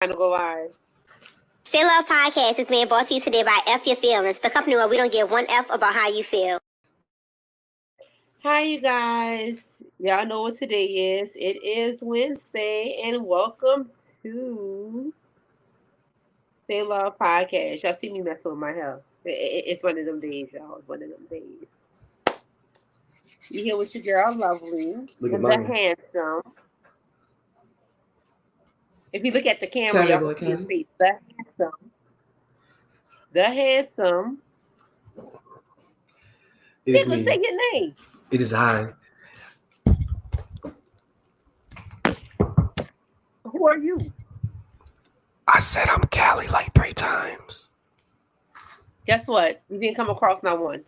Trying to go live. Stay Love Podcast is being brought to you today by F Your Feelings, the company where we don't give one F about how you feel. Hi, you guys. Y'all know what today is. It is Wednesday, and welcome to Stay Love Podcast. Y'all see me messing with my hair. It's one of them days, y'all. It's one of them days. You here with your girl, Lovely, Look at and the mine. handsome. If you look at the camera, y'all can see his face. The handsome. The handsome. It is Nigga, me. say your name. It is I. Who are you? I said I'm Cali like 3 times. Guess what? You didn't come across not once.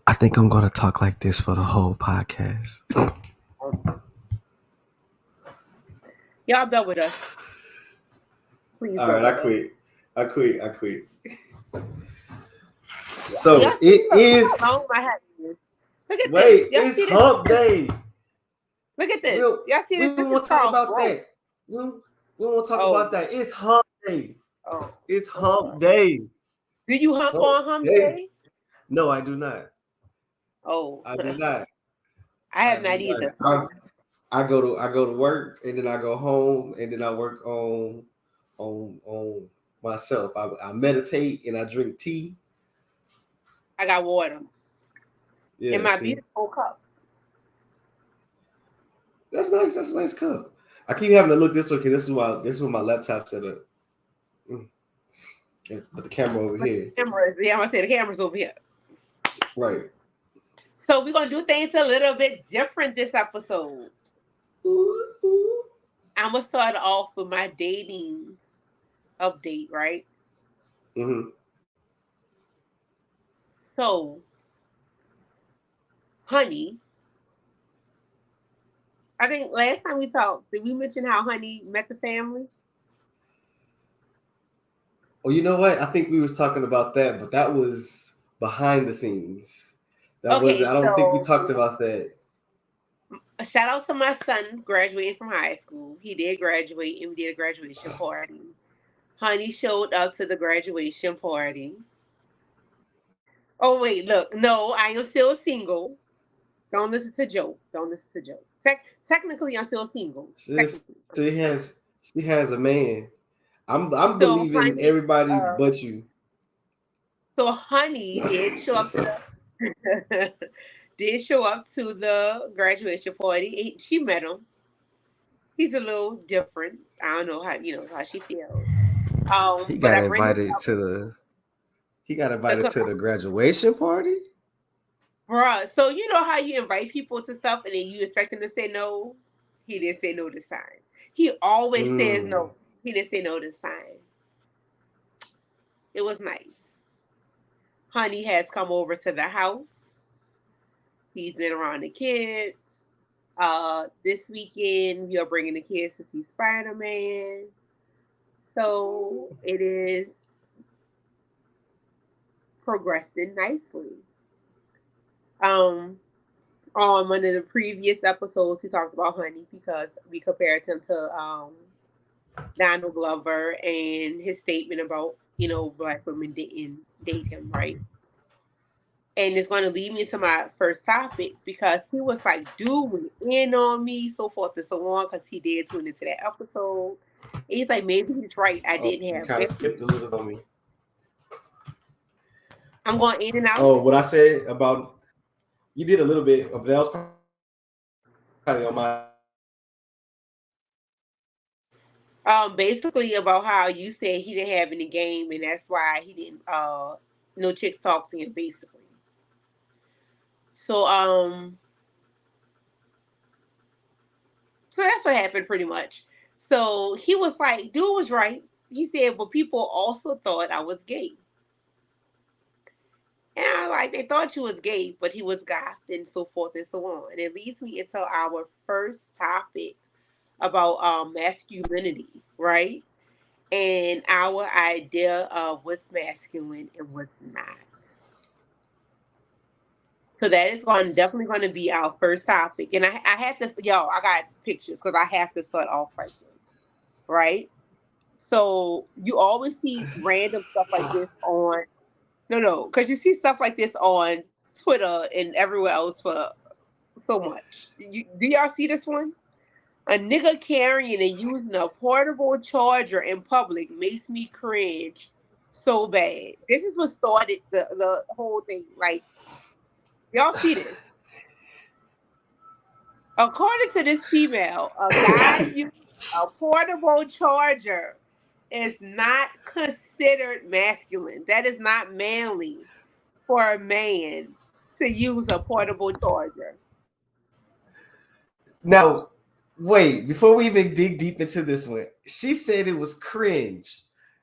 I think I'm gonna talk like this for the whole podcast. Y'all bear with us. Please. All right, I quit. So it is. How long my hat is. Look at Wait, this. it's hump day. Look at this. Y'all see we this? don't want to talk about that. We don't want to talk about that. It's hump day. Oh. It's hump day. Do you hump on hump day? No, I do not. Oh, I do not. I have not either. I go to work, and then I go home, and then I work on myself. I meditate and I drink tea. I got water. Yeah, in my beautiful cup. That's nice. That's a nice cup. I keep having to look this way because this is my laptop set up. But the camera over here. I'm gonna say the camera's over here. Right. So we're gonna do things a little bit different this episode. Ooh. I'm gonna start off with my dating update, right? Mm-hmm. So, honey, I think last time we talked, did we mention how Honey met the family? Well, you know what? I think we was talking about that, but that was behind the scenes. I don't think we talked about that. A shout out to my son graduating from high school. He did graduate, and we did a graduation party. Honey showed up to the graduation party. Oh wait, look, no, I am still single. Don't listen to Joe. Technically, I'm still single. She has a man. I'm believing Honey, everybody but you. So Honey did show up to the graduation party. She met him. He's a little different. I don't know how she feels. He got invited to the graduation party. Bruh, so you know how you invite people to stuff and then you expect them to say no? He didn't say no this time. He always says no. He didn't say no this time. It was nice. Honey has come over to the house. He's been around the kids. This weekend, we are bringing the kids to see Spider-Man. So it is progressing nicely. On one of the previous episodes, we talked about Honey because we compared him to Donald Glover and his statement about, Black women didn't date him, right? And it's going to lead me into my first topic because he was like doing in on me, so forth and so on, because he did tune into that episode. And he's like, maybe he's right. I didn't have. You kind of skipped a little on me. I'm going in and out. Oh, what I said about you did a little bit, but that was probably on my. Basically about how you said he didn't have any game, and that's why he didn't. No chicks talk to him, basically. So that's what happened pretty much. So he was like, dude was right. He said, but people also thought I was gay. And they thought you was gay, but he was gossed and so forth and so on. And it leads me into our first topic about masculinity, right? And our idea of what's masculine and what's not. So that is definitely going to be our first topic. And I have to, I got pictures because I have to start off like this. right? So you always see random stuff like this on because you see stuff like this on Twitter and everywhere else for so much. Do y'all see this one? A nigga carrying and using a portable charger in public makes me cringe so bad. This is what started the whole thing. Like, y'all see this? According to this female, a guy using a portable charger is not considered masculine. That is not manly for a man to use a portable charger. Now, wait, before we even dig deep into this one, she said it was cringe.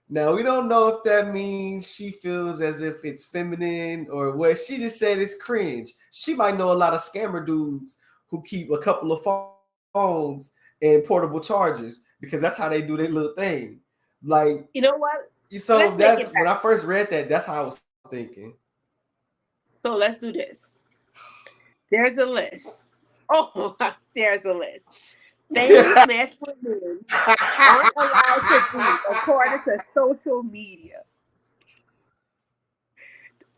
Now, we don't know if that means she feels as if it's feminine or what. She just said it's cringe. She might know a lot of scammer dudes who keep a couple of phones and portable chargers because that's how they do their little thing. Like, you know what? So that's when I first read that, that's how I was thinking. So let's do this. There's a list. Oh, there's a list. Things masculine men aren't allowed to do according to social media.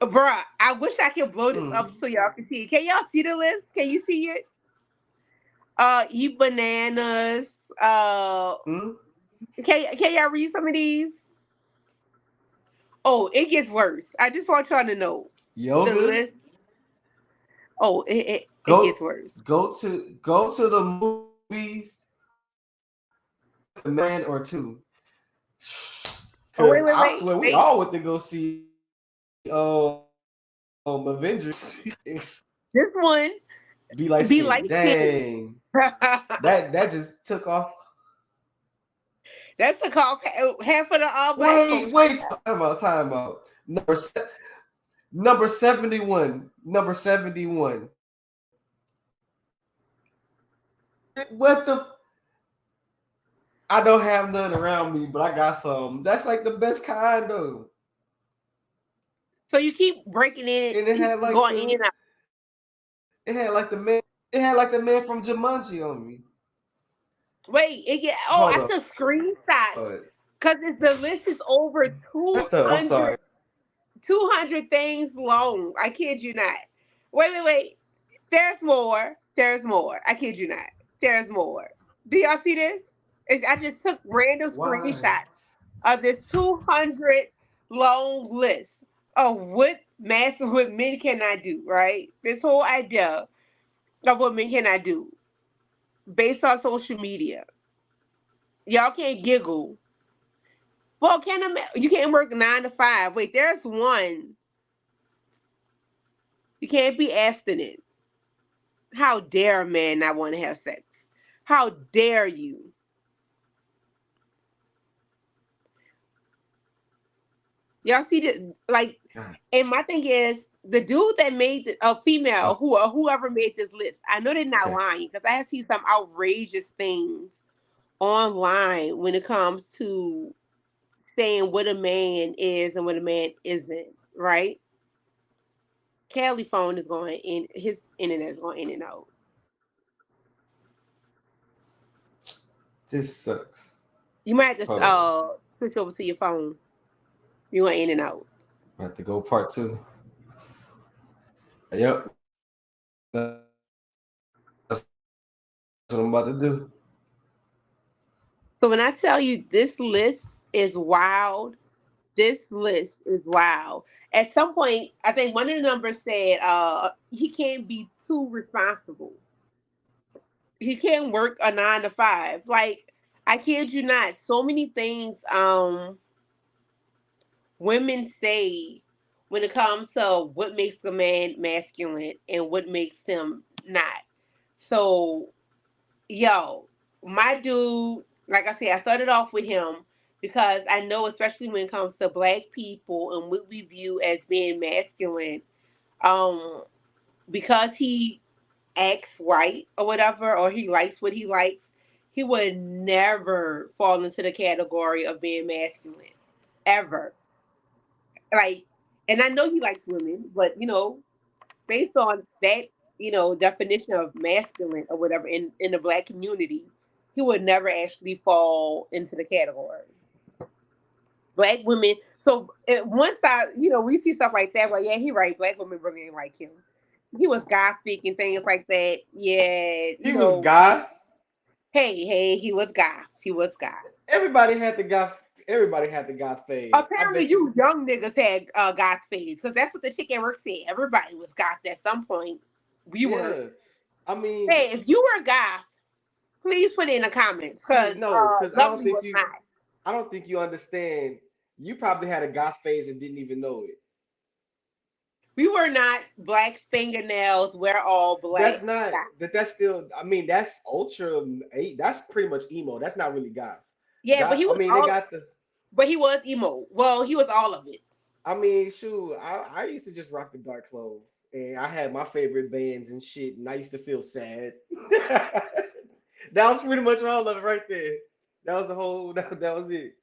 Bruh, I wish I could blow this up so y'all can see it. Can y'all see the list? Can you see it? Eat bananas. Can y'all read some of these? Oh, it gets worse. I just want y'all to know. Yoga? The list. Oh, it gets worse. Go to the movies, a man or two. Wait, I swear we all went to go see Avengers. This one be like dang. that just took off. That took off half of the Wait, time out. Number 71. Number 71. What the? I don't have none around me, but I got some. That's like the best kind though. So you keep breaking in and it had like going in and out. It had like the man. It had like the man from Jumanji on me. Wait, I took screenshots because the list is over 200 things long. I kid you not. Wait. There's more. I kid you not. There's more. Do y'all see this? I just took random screenshots of this 200 long list of what men cannot do, right? This whole idea of what men cannot do based on social media. Y'all can't giggle. Well, you can't work 9 to 5. Wait, there's one. You can't be abstinent. How dare a man not want to have sex? How dare you? Y'all see this? Like, and my thing is, the dude that made a female whoever made this list, I know they're not lying because I have seen some outrageous things online when it comes to saying what a man is and what a man isn't, right? Kelly's phone is going in, his internet is going in and out. This sucks. You might have to switch over to your phone. You went in and out. I have to go part 2. Yep. That's what I'm about to do. So when I tell you this list is wild, At some point, I think one of the numbers said he can't be too responsible. He can't work a 9 to 5. Like, I kid you not, so many things women say when it comes to what makes a man masculine and what makes him not. So, my dude, like I said, I started off with him because I know, especially when it comes to Black people and what we view as being masculine, because he acts white or whatever, or he likes what he likes, he would never fall into the category of being masculine, ever. Like, and I know he likes women, but based on that, definition of masculine or whatever in the Black community, he would never actually fall into the category. Black women. So one side, we see stuff like that. Well, yeah, he right. Black women really ain't like him. He was gothic and things like that. Yeah, He was goth. Hey, he was goth. He was goth. Everybody had the goth. Everybody had the goth phase. Apparently, you young niggas had goth phase because that's what the chick at work said. Everybody was goth at some point. We were. I mean, hey, if you were goth, please put it in the comments because I don't think you understand. You probably had a goth phase and didn't even know it. We were not black fingernails. We're all black. That's not. That's still. I mean, that's ultra. That's pretty much emo. That's not really goth. Yeah, goth, but he was. they got the. But he was emo. Well, he was all of it. I mean, shoot, I used to just rock the dark clothes, and I had my favorite bands and shit, and I used to feel sad. That was pretty much all of it right there. That was the whole. That was it.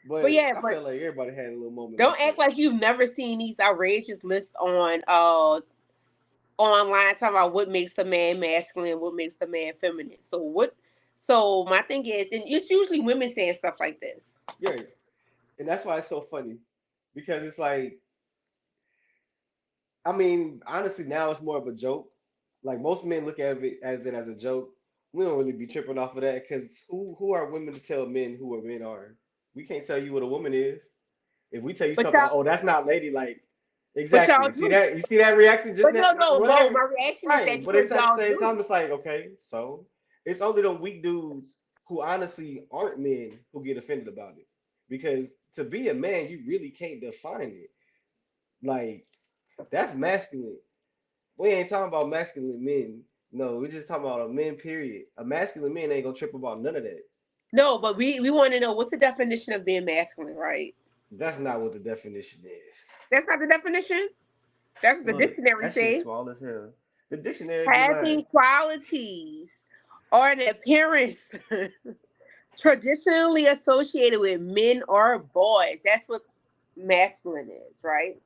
But yeah, I feel like everybody had a little moment. Don't act like you've never seen these outrageous lists on online talking about what makes a man masculine, what makes a man feminine. So my thing is, and it's usually women saying stuff like this. Yeah, and that's why it's so funny because it's like, I mean, honestly, now it's more of a joke. Like most men look at it as a joke. We don't really be tripping off of that because who are women to tell men who men are? We can't tell you what a woman is. If we tell you something, like, oh, that's not ladylike. Exactly. You see that reaction just now? No, my reaction is that. But at the same time, it's like, okay, so it's only them weak dudes who honestly aren't men who get offended about it. Because to be a man, you really can't define it. Like, that's masculine. We ain't talking about masculine men. No, we're just talking about a man, period. A masculine man ain't gonna trip about none of that. No, but we want to know what's the definition of being masculine, right? That's not what the definition is. That's not the definition? That's the dictionary thing. Small as hell. The dictionary having qualities or an appearance traditionally associated with men or boys. That's what masculine is, right?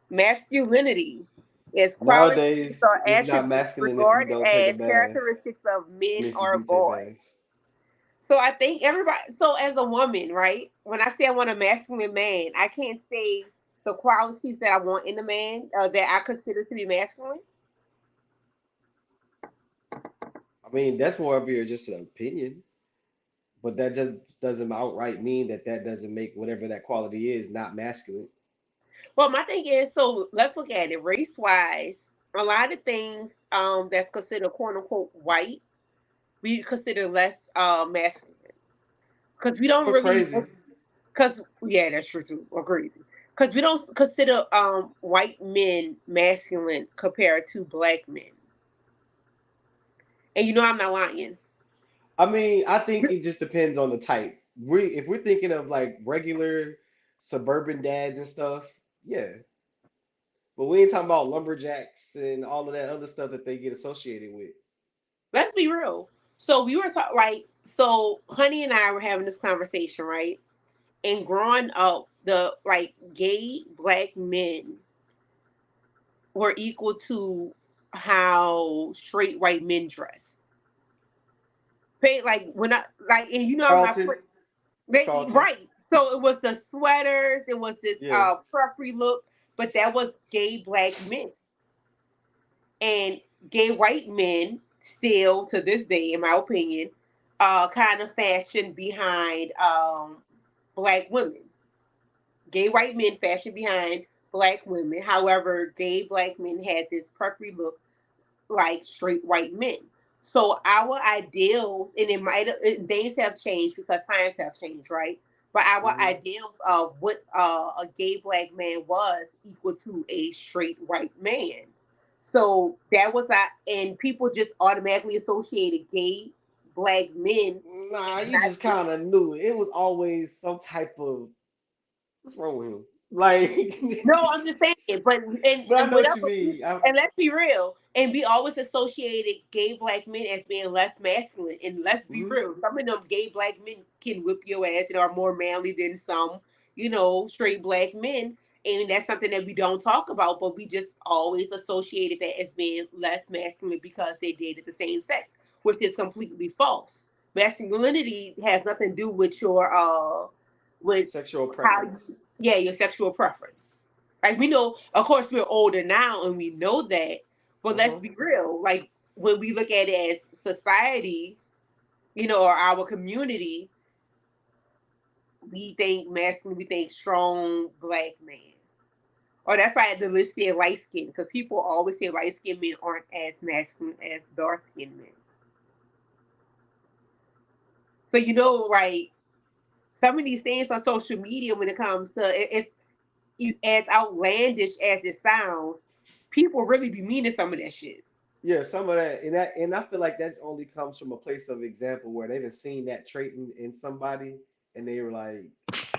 Masculinity is qualities or attributes regarded as characteristics of men or boys. So I think everybody. So as a woman, right? When I say I want a masculine man, I can't say the qualities that I want in a man that I consider to be masculine. I mean, that's more of your just an opinion, but that just doesn't outright mean that doesn't make whatever that quality is not masculine. Well, my thing is, so let's look at it race wise. A lot of things that's considered quote unquote white, we consider less masculine because we don't really. Because that's true too. Or crazy. Because we don't consider white men masculine compared to black men. And I'm not lying. I mean, I think it just depends on the type. If we're thinking of like regular suburban dads and stuff, yeah. But we ain't talking about lumberjacks and all of that other stuff that they get associated with. Let's be real. So we were talking so Honey and I were having this conversation, right? And growing up, the gay black men were equal to how straight white men dress. When I and I'm not right. So it was the sweaters, it was this preppy look, but that was gay black men. And gay white men still to this day, in my opinion, kind of fashion behind black women. Gay white men fashion behind black women. However, gay black men had this preppy look like straight white men. So our ideals, and things have changed because science have changed, right? But our ideals of what a gay black man was equal to a straight white man. So that was and people just automatically associated gay black men. Nah, you just kind of knew it was always some type of what's wrong with him? Like no, I'm just saying, but I know what you mean. And let's be real, and we always associated gay black men as being less masculine. And let's be real, some of them gay black men can whip your ass and are more manly than some, straight black men. And that's something that we don't talk about, but we just always associated that as being less masculine because they dated the same sex. which is completely false. Masculinity has nothing to do with your with Sexual how preference. yeah, your sexual preference. Like we know, of course, we're older now and we know that, but let's Uh-huh. be real. Like when we look at it as society, or our community, we think masculine, we think strong black man. Or that's why the list said light skin, because people always say light skinned men aren't as masculine as dark skinned men. So like some of these things on social media when it comes to it's as outlandish as it sounds, people really be meaning some of that shit. Yeah, some of that, and I feel like that only comes from a place of example where they've seen that trait in somebody, and they were like,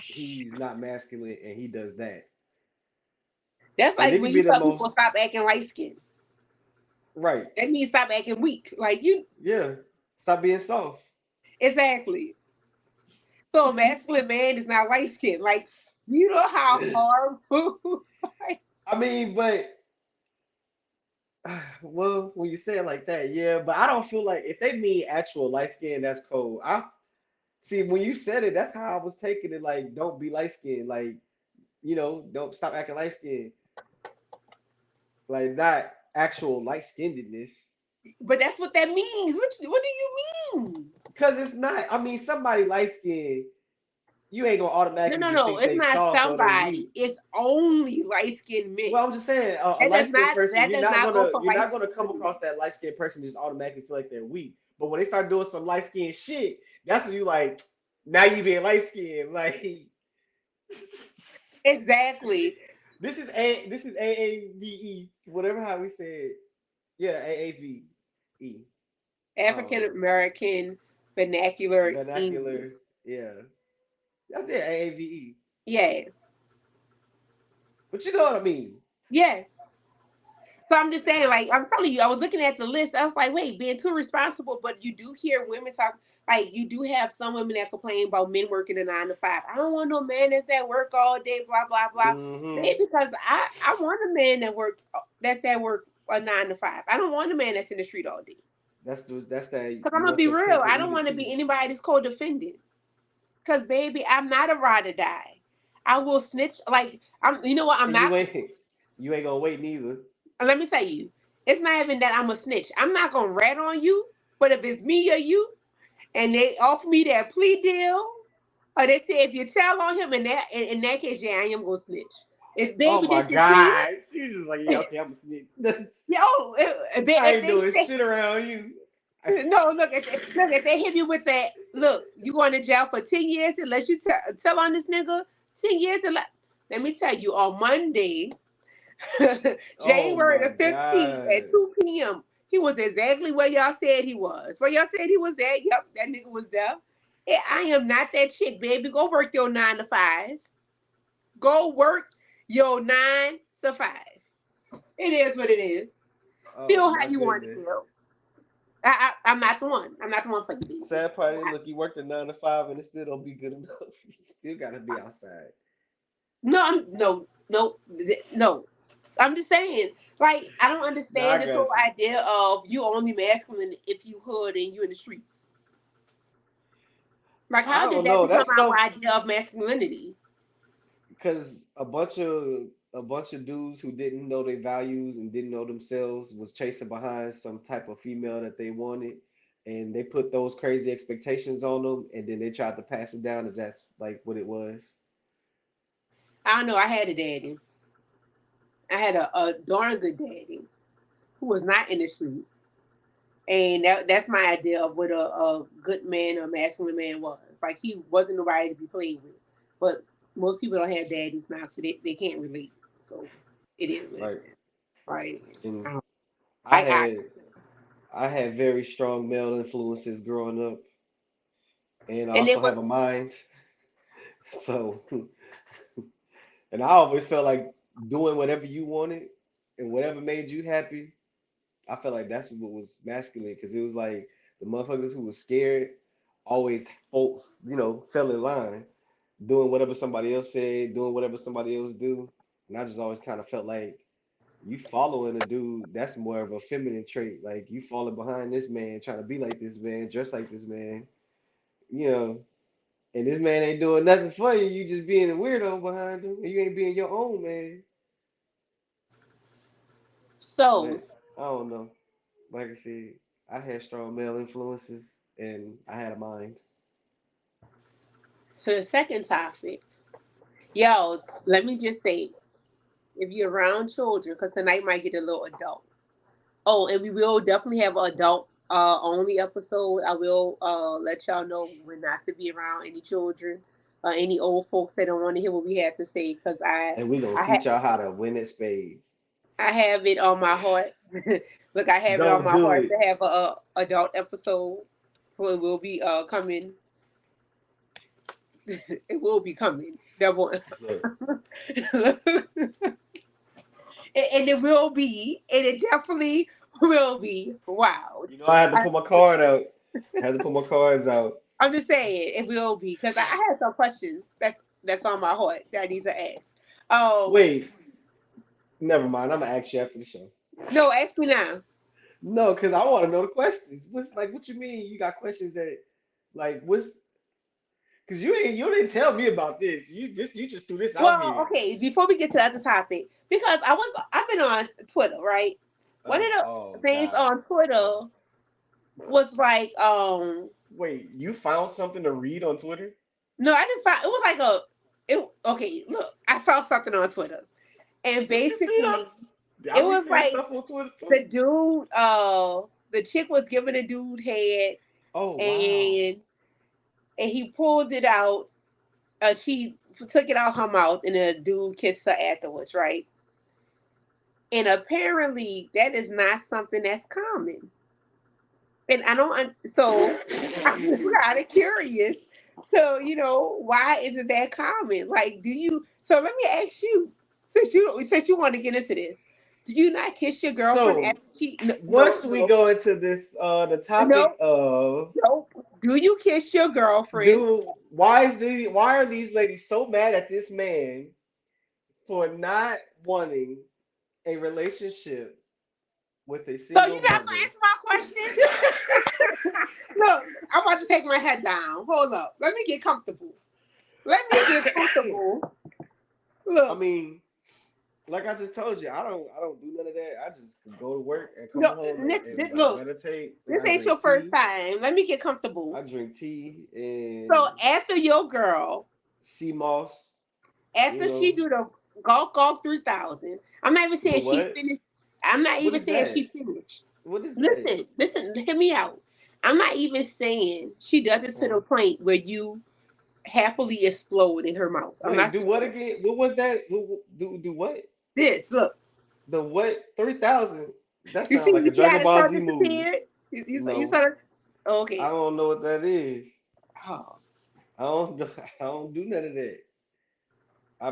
he's not masculine, and he does that, That's and like it could when be you the tell people most stop acting light skinned. right. That means stop acting weak. Like you Yeah, stop being soft. exactly. So a masculine man is not light skinned. Like you know how horrible. I mean, but well, when you say it like that, yeah, but I don't feel like if they mean actual light skin, that's cold. I see when you said it, that's how I was taking it. Like, don't be light skinned. Like, don't stop acting light skinned. Like, not actual light skinnedness. But that's what that means. What do you mean? Because it's not. I mean, somebody light skinned, you ain't gonna No, automatically no, just no. think It's they not soft or they weak. somebody. It's only light skinned men. Well, I'm just saying, a That light does skinned not person, that does not go for you're light not gonna skinned come women. across that light skinned person just automatically feel like they're weak. But when they start doing some light skinned shit, that's when you like, now you being light skinned. Like Exactly. this is AAVE, whatever how we say it. Yeah, AAVE. African Um, American vernacular English. vernacular. Yeah, I did AAVE. Yeah. But you know what I mean. Yeah. So I'm just saying, like, I'm telling you, I was looking at the list. I was like, wait, being too responsible, but you do hear women talk, like, you do have some women that complain about men working a 9 to 5. I don't want no man that's at work all day, blah, blah, blah. Hmm. Maybe because I want a man that's at work a 9 to 5. I don't want a man that's in the street all day. That's that Because I'm you going to want be your real. cake and I eat don't it want to too. be anybody that's co-defendant. Because, baby, I'm not a ride or die. I will snitch. Like, you know what? I'm And you not. ain't you ain't gonna wait neither. Let me tell you, it's not even that I'm a snitch. I'm not gonna rat on you, but if it's me or you, and they offer me that plea deal, or they say if you tell on him in that case, yeah, I am gonna snitch. If Oh baby, my this is me, God. You just like, yeah, okay, I'm a snitch. yo, I if ain't they doing say shit around you. no, if they hit me with that, look, you going to jail for 10 years unless you tell on this nigga 10 years. Let me tell you, on Monday, Oh January my the 15th at God. 2 p.m. He was exactly where y'all said he was. Where y'all said he was at. Yep, that nigga was there. Yeah, I am not that chick, baby. Go work your 9 to 5. Go work your 9 to 5. It is what it is. Oh Feel my how you want to goodness. feel. I'm not the one. I'm not the one for you, baby. Sad part is, look, you worked a 9 to 5 and it still don't be good enough. You still gotta be outside. No, no. I'm just saying, like, I don't No, I understand this whole got you. idea of you only masculine if you hood and you in the streets. Like, I how did don't that know. become That's our some idea of masculinity? because a bunch of dudes who didn't know their values and didn't know themselves was chasing behind some type of female that they wanted, and they put those crazy expectations on them, and then they tried to pass it down as that's like what it was. I don't know. I had a daddy. I had a darn good daddy who was not in the streets. And that's my idea of what a good man or masculine man was. Like, he wasn't nobody to be played with. But most people don't have daddies now, so they can't relate. So it is what it Right. is. Right. And Um, I I had I had very strong male influences growing up, and I and also it was have a mind. So, and I always felt like doing whatever you wanted and whatever made you happy. I felt like that's what was masculine because it was like the motherfuckers who was scared always fell in line, doing whatever somebody else said, doing whatever somebody else do, and I just always kind of felt like You following a dude, that's more of a feminine trait. Like you falling behind this man, trying to be like this man, dress like this man, you know, and this man ain't doing nothing for you. You just being a weirdo behind him, and you ain't being your own man. So, But I don't know. Like I said, I had strong male influences, and I had a mind. so the second topic, yo, let me just say, if you're around children, because tonight might get a little adult. Oh, and we will definitely have an adult only episode. I will let y'all know when not to be around any children, any old folks that don't want to hear what we have to say, because And we gonna I have teach y'all how to win at spades. I have it on my heart. Look, I have it on Don't my do heart it. to have a adult episode. So it will be coming. It will be coming. Double. Look, And it will be, and it definitely will be wild. I had to I, put my card out. I had to put my cards out. I'm just saying it will be because I have some questions that's on my heart that I need to ask. Wait, never mind. I'm gonna ask you after the show. No, ask me now. No, because I want to know the questions. What's like? What you mean? You got questions that, like, what's? Because you didn't tell me about this. You just threw this out Well, here. okay. Before we get to the other topic, because I've been on Twitter, right? One of the Oh things God. on Twitter was like, Wait, you found something to read on Twitter? no, I didn't find. It was like okay. Look, I saw something on Twitter, and What you see basically on? it I be was seeing like stuff on Twitter too. the dude, the chick was giving the dude head, Oh wow. and he pulled it out. She took it out her mouth, and the dude kissed her afterwards, right? And apparently, that is not something that's common. And I don't. So I'm kind of curious. So why isn't that common? Like, do you? So let me ask you, since you want to get into this, do you not kiss your girlfriend So after she? No, no, once we no, go into this, the topic no, of no. Do you kiss your girlfriend? do why are these ladies so mad at this man for not wanting a relationship with a So single you're not gonna mother? answer my question? Look, I'm about to take my head down. Hold up. Let me get comfortable. Let me get comfortable. I Look, mean, like I just told you, I don't do none of that. I just go to work and come no, home and like look. meditate and This I ain't your drink first tea. time. Let me get comfortable. I drink tea So and after your girl, sea moss, you after she know. do the golf 3000, I'm not even The saying she what? finished. I'm not What even is saying that? she finished. What is that? Listen, hear me out. I'm not even saying she does it to Huh? the point where you happily explode in her mouth. I'm Wait, not do saying what that. again? What was that? Do what? This, look, The what? 3,000? That you sounds like a see how Dragon the Ball sun Z movie. disappeared? You No, saw it? I Okay. don't know what that is. Oh. I don't do, I don't do none of that. I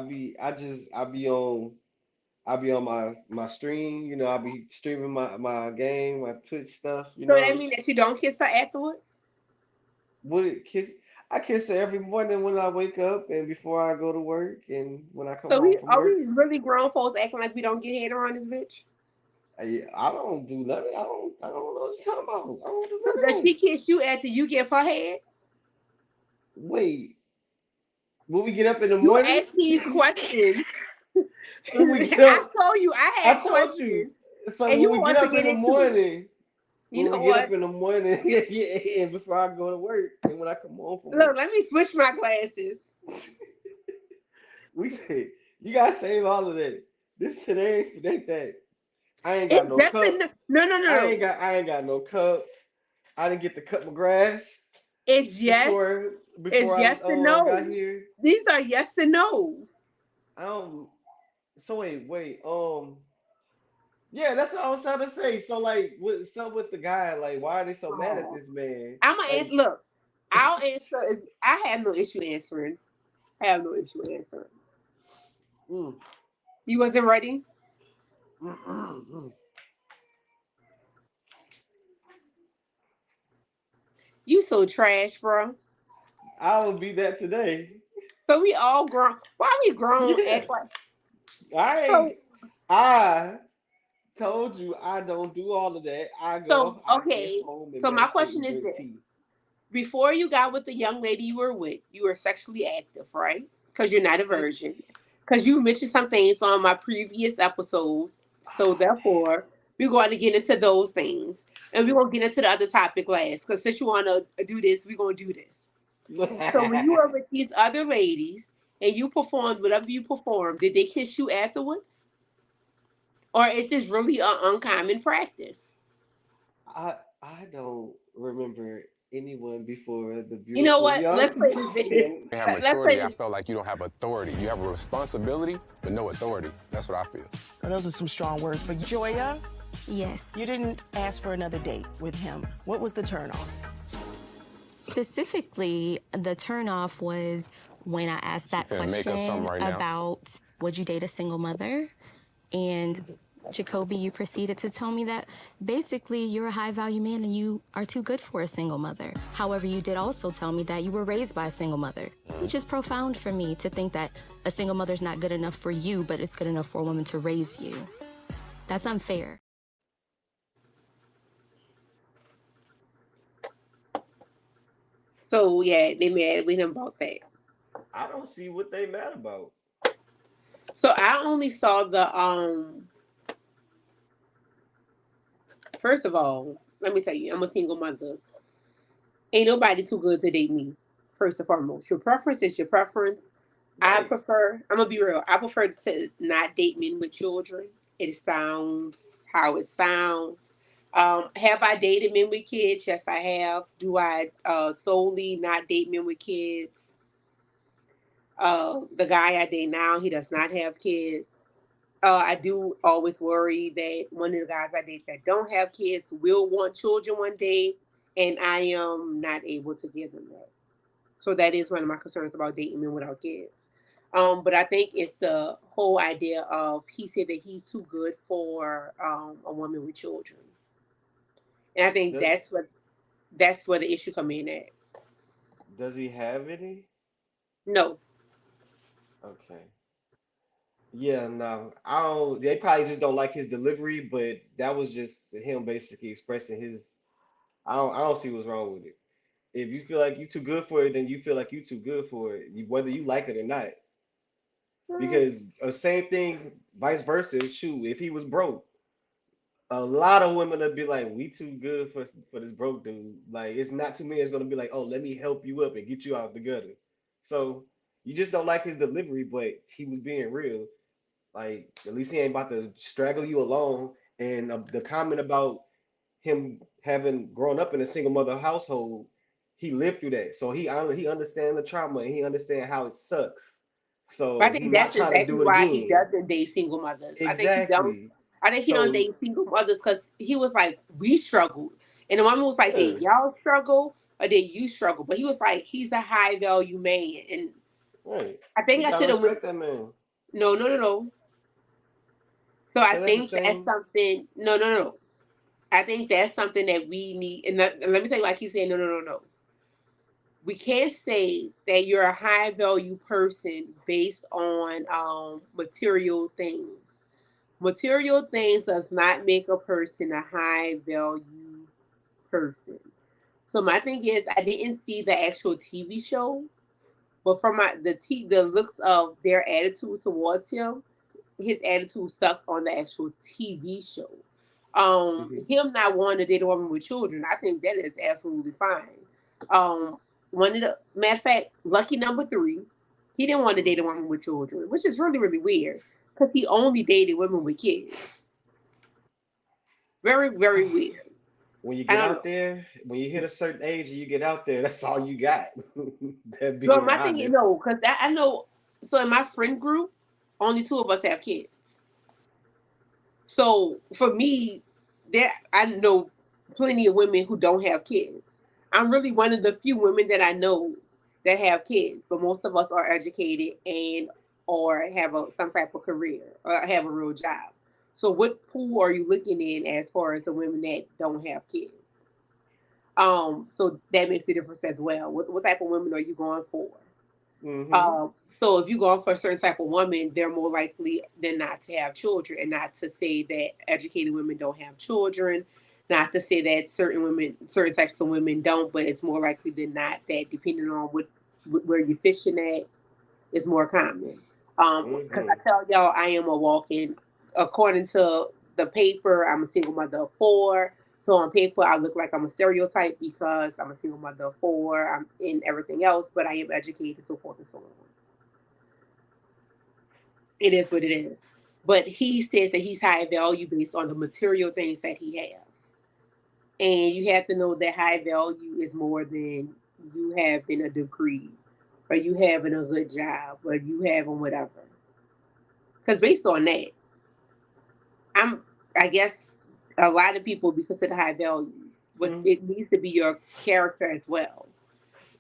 be on my stream, I be streaming my game, my Twitch stuff. So that mean that you don't kiss her afterwards? Would it kiss I kiss her every morning when I wake up and before I go to work and when I come So home we from are work. we really grown folks acting like we don't get head around this bitch? I don't do nothing. I don't know what you're talking about. I don't do So none does of that. she kiss you after you give her head? Wait, when we get up in the You morning? ask these questions. When we get I up, told you I I had told you. questions, So and you when we get want to up in get the into it. morning, You when know we get up what? in the morning, yeah, and before I go to work, and when I come home from Look, work, let me switch my glasses. we say you gotta save all of that. This today, it ain't that. I ain't got It's no just cup. no. I ain't got no cup. I didn't get to cut my grass It's yes. before It's before I yes and no. got here. These are yes and no. I don't. So wait. Yeah, that's what I was trying to say. So like, what's up with the guy? Like, why are they so mad at Oh. this man? I'm gonna Like, look. I'll answer. I have no issue answering. I have no issue answering. mm, You wasn't ready. mm. You so trash, bro. I will be that today. So we all grown. Why we grown Yeah, act like I ain't. so? I told you I don't do all of that. So I get okay. home and So my meditate question and is drink this: tea. before you got with the young lady you were with, you were sexually active, right? Because you're not a Yes. virgin. Because you mentioned some things on my previous episodes. So Ah, therefore, we're going to get into those things, and we're going to get into the other topic last. Because since you want to do this, we're going to do this. So when you damn. were with these other ladies and you performed whatever you performed, did they kiss you afterwards, or is this really an uncommon practice? I don't remember anyone before the You know beautiful what? young Let's play this video. King. You have Let's play maturity. I this. felt like you don't have authority. You have a responsibility, but no authority. That's what I feel. Well, those are some strong words, but Joya, Yes. you didn't ask for another date with him. What was the turn on? Specifically, the turnoff was when I asked that finna make up question something right now. about would you date a single mother? And Jacoby, you proceeded to tell me that basically you're a high value man and you are too good for a single mother. However, you did also tell me that you were raised by a single mother, which is profound for me to think that a single mother's not good enough for you, but it's good enough for a woman to raise you. That's unfair. So yeah, they mad with him about that. I don't see what they mad about. So I only saw the first of all, let me tell you, I'm a single mother. Ain't nobody too good to date me. First and foremost. Your preference is your preference. Right. I'm gonna be real, I prefer to not date men with children. It sounds how it sounds. Have I dated men with kids? Yes, I have. Do I solely not date men with kids? The guy I date now, he does not have kids. I do always worry that one of the guys I date that don't have kids will want children one day, and I am not able to give them that. So that is one of my concerns about dating men without kids. But I think it's the whole idea of he said that he's too good for a woman with children, and I think Does that's where the issue come in at. does he have any? No, Okay. Yeah, no. I don't they probably just don't like his delivery, but that was just him basically expressing his I don't see what's wrong with it. If you feel like you too good for it, then you feel like you too good for it, whether you like it or not. Because same thing, vice versa. Shoot, if he was broke, a lot of women would be like, "We too good for this broke dude." Like, it's not too many. It's gonna be like, "Oh, let me help you up and get you out the gutter." So you just don't like his delivery, but he was being real. Like, at least he ain't about to straggle you along. And the comment about him having grown up in a single mother household, he lived through that, so he understands the trauma and he understands how it sucks. but So I he think not that's trying to exactly do it why he again. doesn't date single mothers. Exactly. I think he don't So date single mothers because he was like, we struggled. And the woman was like, yeah, did y'all struggle or did you struggle? But he was like, he's a high value man. And right. I You think I gotta should have went, respect that man. no, no, no, no. So I Cause that's the think that's same. something, no, no, no. I think that's something that we need. And let me tell you, like he's saying, no, no, no, no. We can't say that you're a high value person based on material things. Material things does not make a person a high value person. So my thing is, I didn't see the actual TV show, but from the looks of their attitude towards him, his attitude sucked on the actual TV show. Hmm. Him not wanting to date a woman with children, I think that is absolutely fine. Um, one of the matter of fact, lucky number three, he didn't want to date a woman with children, which is really really weird because he only dated women with kids. Very very weird. When you I get don't out know. there, when you hit a certain age and you get out there, that's all you got. That But being my thing is honest. no, because I know. So in my friend group, only two of us have kids. So for me, there I know plenty of women who don't have kids. I'm really one of the few women that I know that have kids, but most of us are educated and or have some type of career or have a real job. So what pool are you looking in as far as the women that don't have kids? So that makes a difference as well. What type of women are you going for? Mm-hmm. So if you go for a certain type of woman, they're more likely than not to have children. And not to say that educated women don't have children, not to say that certain types of women don't, but it's more likely than not that depending on where you're fishing at, is more common. Because I Mm-hmm. tell y'all, I am a walking. According to the paper, I'm a single mother of four. So on paper, I look like I'm a stereotype because I'm a single mother of four. I'm in everything else, but I am educated, so forth and so on. It is what it is. But he says that he's high value based on the material things that he has. And you have to know that high value is more than you having a degree or you having a good job or you having whatever. Because based on that, I'm I guess a lot of people be considered high value, but Mm-hmm. it needs to be your character as well.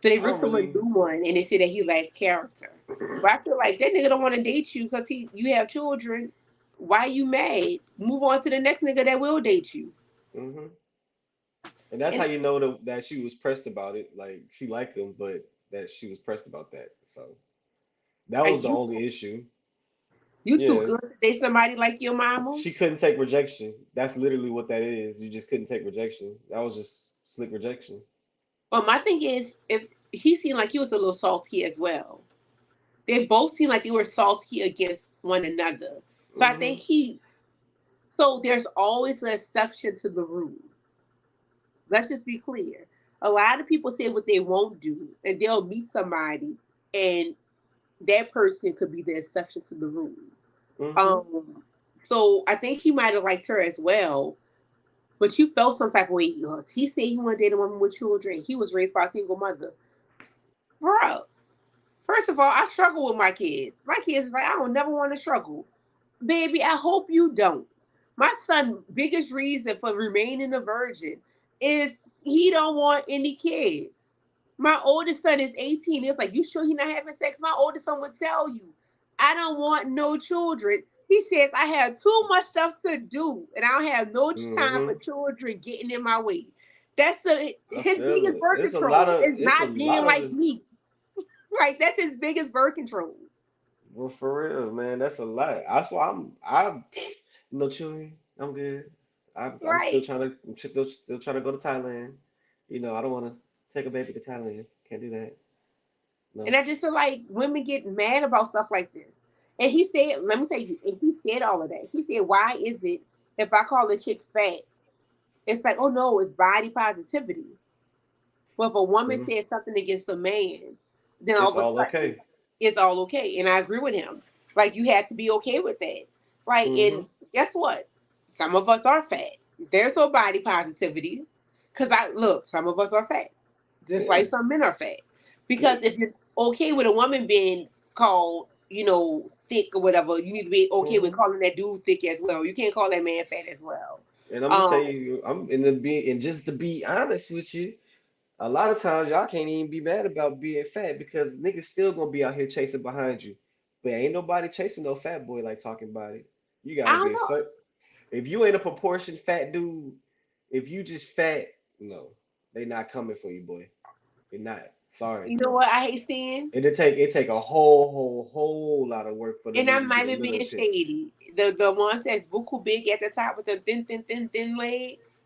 So they I don't recently really. do one and they say that he lacked character. But I feel like that nigga don't want to date you because you have children. Why you mad? Move on to the next nigga that will date you. Mm-hmm. And that's how And you know that she was pressed about it. Like she liked him, but that she was pressed about that. So that was the you only issue. too Yeah, good to date somebody like your mama. she couldn't take rejection. That's literally what that is. You just couldn't take rejection. That was just slick rejection. But my thing is, if he seemed like he was a little salty as well. They both seemed like they were salty against one another. So I think Hmm. so there's always an exception to the rule. Let's just be clear. A lot of people say what they won't do, and they'll meet somebody, and that person could be the exception to the rule. Hmm. Um, so I think he might have liked her as well, but you felt some type of way. He said he wanted to date a woman with children. He was raised by a single mother. Bro, first of all, I struggle with my kids. My kids is like, I don't never want to struggle. Baby, I hope you don't. My son' biggest reason for remaining a virgin is he don't want any kids. My oldest son is 18. It's like, you sure he not having sex? My oldest son would tell you, I don't want no children. He says, I have too much stuff to do, and I don't have no time for Hmm. children getting in my way. That's I his feel biggest it. birth It's a lot control. of. It's It's a not being lot like of. me. Like, that's his biggest birth control. Well, for real, man, that's a lot. That's why I'm no children. I'm good. I'm still Right. trying to. I'm still trying to go to Thailand. I don't want to take a baby to Thailand. Can't do that. And No. I just feel like women get mad about stuff like this. And he said, let me tell you, and he said all of that. He said, why is it if I call a chick fat, it's like, oh no, it's body positivity. But if a woman Mhm. says something against a man, then all It's of a all sudden okay. it's all okay. And I agree with him. Like, you have to be okay with that. Like, and Mhm. guess what? Some of us are fat. There's no body positivity. Cause some of us are fat. Just Yeah. like some men are fat. Yeah. Because if you're okay with a woman being called, thick or whatever, you need to be okay with Mhm. calling that dude thick as well. You can't call that man fat as well. And I'm gonna tell Um, you, and just to be honest with you, a lot of times y'all can't even be mad about being fat because niggas still gonna be out here chasing behind you. But ain't nobody chasing no fat boy like talking about it. You I gotta don't be a know. certain. If you ain't a proportion fat dude, if you just fat, no, they not coming for you, boy. They not. Sorry. You know what I hate seeing? It take a whole lot of work for them And I'm niggas to not get a even little being attention. shady. The ones that's buku big at the top with the thin legs,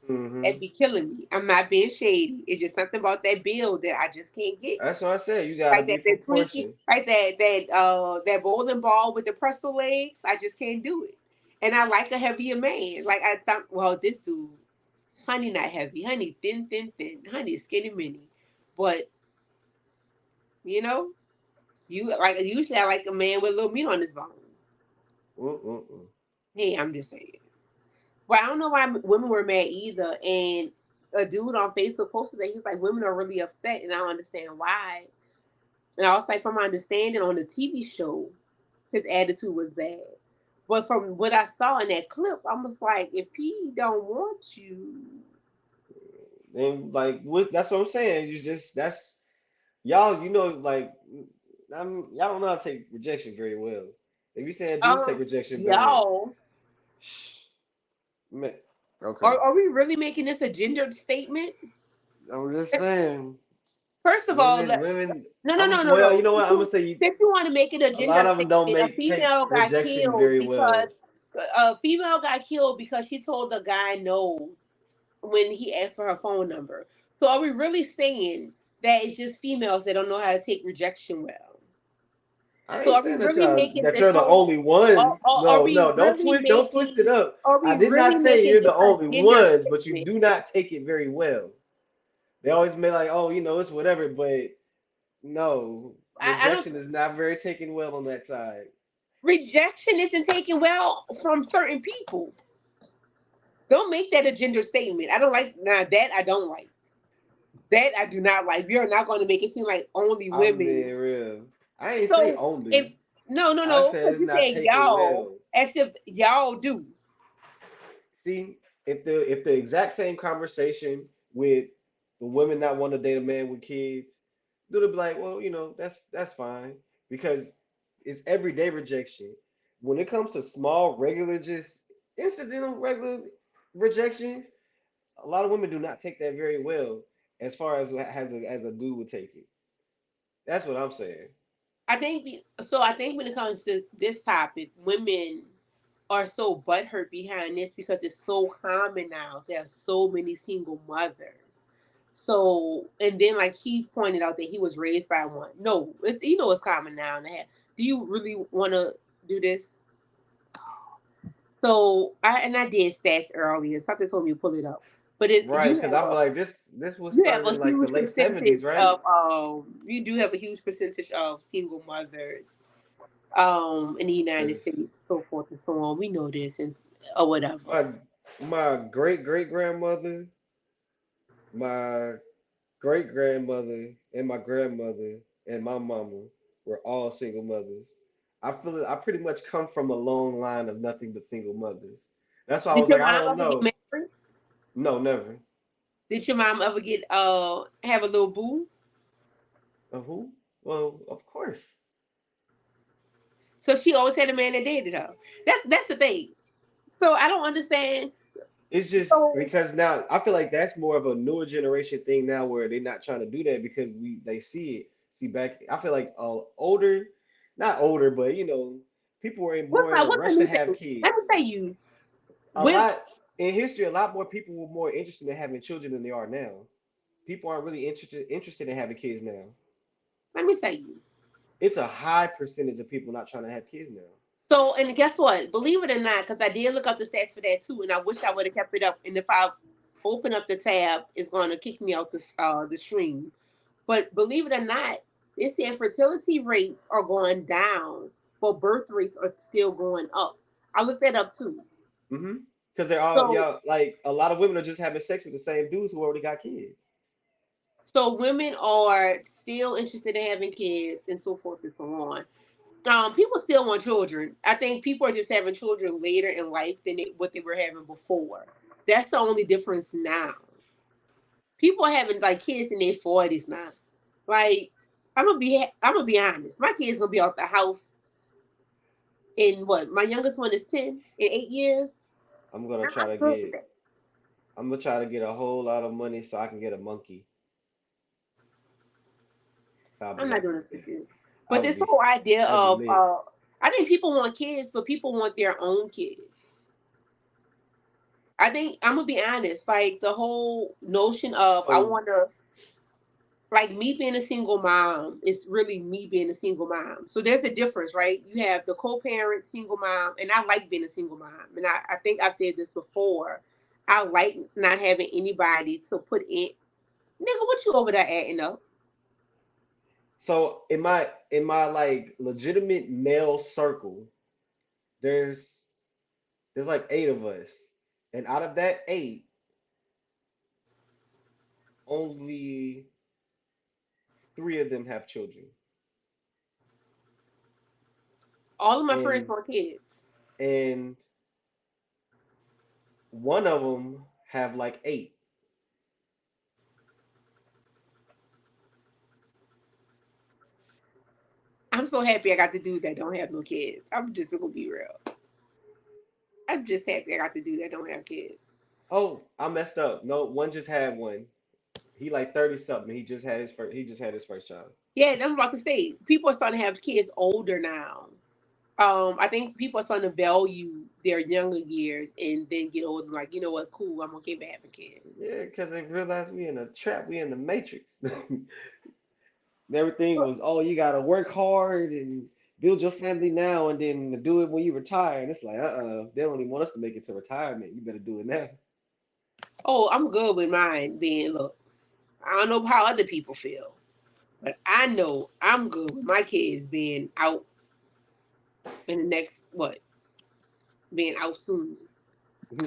that Hmm. be killing me. I'm not being shady. It's just something about that build that I just can't get. That's what I said. You gotta Like be that Twinkie, proportion. like that bowling ball with the pretzel legs. I just can't do it. And I like a heavier man. Like this dude, honey not heavy, honey thin, honey skinny mini. But you know, you like usually I like a man with a little meat on his bone. Mm-mm-mm. Hey, I'm just saying. But I don't know why women were mad either. And a dude on Facebook posted that he's like, women are really upset, and I don't understand why. And I was like, from my understanding on the TV show, his attitude was bad. But from what I saw in that clip, I was like, if he don't want you, And like, that's what I'm saying. You just that's y'all. Like, y'all don't know how to take rejection very well. If you saying dudes take rejection bad, y'all, shh, man. Okay, are we really making this a gender statement? I'm just saying. First of all, women. no. You know what? I'm gonna say If you want to make it a a lot gender of them don't statement, a take female got rejection killed very because well. she told the guy no when he asked for her phone number. So are we really saying that it's just females that don't know how to take rejection well? I So ain't are we saying really making that this you're the whole? only ones. Are No, we no, really don't twist it making? up. Are I we did not really say making you're this the a only gender ones, but you statement? do not take it very well. They always be like, oh, it's whatever, but no, I don't. rejection is not very taken well on that side. Rejection isn't taken well from certain people. Don't make that a gender statement. I don't like now that I don't like. That I do not like. You're not going to make it seem like only I'm women. being real. I ain't say So if only. I no, said because it's you not said taken y'all well. as if y'all do. See, if the exact same conversation with the women not want to date a man with kids, they'll be like, well, that's fine because it's everyday rejection. When it comes to small, regular, just incidental, regular rejection, a lot of women do not take that very well, as far as a dude would take it. That's what I'm saying. I think when it comes to this topic, women are so butthurt behind this because it's so common now to have so many single mothers. So, and then like she pointed out that he was raised by one. No, it's common now to have. Do you really want to do this? So I did stats earlier. Something told me to pull it up, but Right, because I'm like this was you have started a in like the huge late percentage 70s, right? of you do have a huge percentage of single mothers in the United 'Cause States, so forth and so on. We know this and or whatever. my my great grandmother, my great grandmother, and my grandmother and my mama were all single mothers. I feel I pretty much come from a long line of nothing but single mothers. That's why I Did was your like, I mom don't ever get know. married? No, never. Did your mom ever get have a little boo? Who? Well, of course. So she always had a man that dated her. That's the thing. So I don't understand. It's just So because now I feel like that's more of a newer generation thing now where they're not trying to do that because they see it. See back, I feel like older, not older, but people were more in a what's the rush to new have thing? Let kids. me tell you, A women. lot in history, a lot more people were more interested in having children than they are now. People aren't really interested in having kids now. Let me tell you. It's a high percentage of people not trying to have kids now. So, and guess what? Believe it or not, because I did look up the stats for that too, and I wish I would have kept it up. And if I open up the tab, it's going to kick me out the stream. But believe it or not, they said fertility rates are going down, but birth rates are still going up. I looked that up too. Because they're all So, y'all like a lot of women are just having sex with the same dudes who already got kids. so women are still interested in having kids and so forth and so on. People still want children. I think people are just having children later in life than what they were having before. That's the only difference now. People are having like kids in their 40s now. Like I'm gonna be honest. My kid's gonna be out the house in what? My youngest one is 10 in 8 years. I'm gonna try I'm to good for get that. I'm gonna try to get a whole lot of money so I can get a monkey. I'll be I'm not doing happy. it for you. I But would this be whole idea that'd be of lit. I think people want kids, but people want their own kids. I think I'm gonna be honest. Like the whole notion of I So want to like me being a single mom is really me being a single mom. So there's a difference, right? You have the co-parent single mom, and I like being a single mom. And I think I've said this before. I like not having anybody to put in. Nigga, what you over there adding up? in my like legitimate male circle, there's there's like 8 of us. And out of that eight, only 3 of them have children. All of my friends And want kids. and one of them have like 8. I'm so happy I got to do that. Don't have no kids. I'm just gonna be real. I'm just happy I got to do that. Don't have kids. Oh, I messed up. No, one just had one. He like 30 something. He just had his first child. Yeah, that's what I'm about to say. People are starting to have kids older now. I think people are starting to value their younger years and then get older. Like, you know what? Cool. I'm okay with having kids. Yeah, because they realized we in a trap, we in the matrix. Everything was, oh, you gotta work hard and build your family now and then do it when you retire. And it's like, they don't even want us to make it to retirement. You better do it now. Oh, I'm good with mine being. Look, I don't know how other people feel, but I know I'm good with my kids being out in the next what? Being out soon.